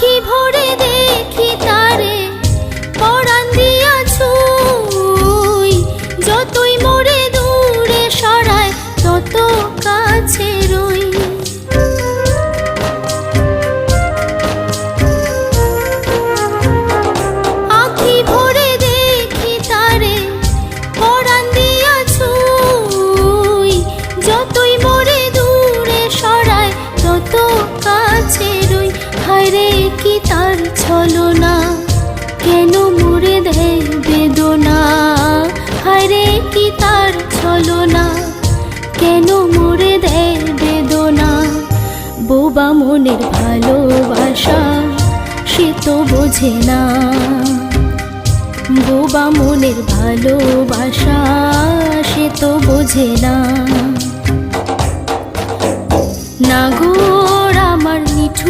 আখি ভরে দেখি তারে পরাণ দিয়া ছুঁই, যতই মোরে দূরে সরায় তত কাছে রই। আখি ভরে দেখি তারে পরাণ দিয়া ছুঁই, যতই মোরে দূরে সরায় তত কাছে রই। হায়রে কি তার ছলনা, কেন মোরে দেয় বেদনা। হায়রে কি তার ছলনা, কেন মোরে দেয় বেদনা। বোবা মনের ভালোবাসা সে তো বোঝে না, বোবা মনের ভালোবাসা সে তো বোঝে না। নাগর আমার নিঠুর